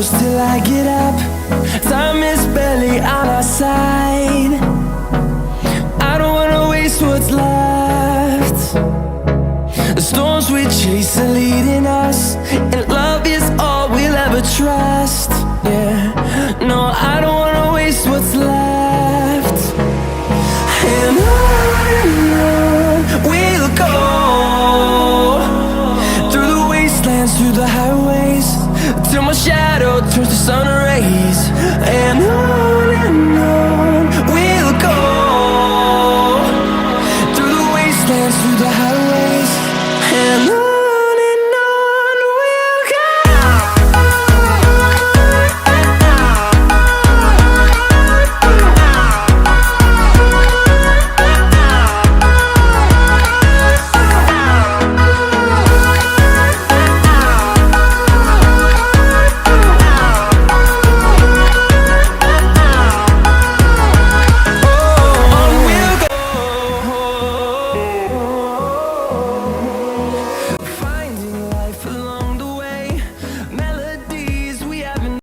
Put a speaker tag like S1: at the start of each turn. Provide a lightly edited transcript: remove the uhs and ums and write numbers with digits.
S1: close till I get up. Time is barely on our side. I don't wanna waste what's left. The storms we chase are leading us, and love is all we'll ever trust. Yeah, no,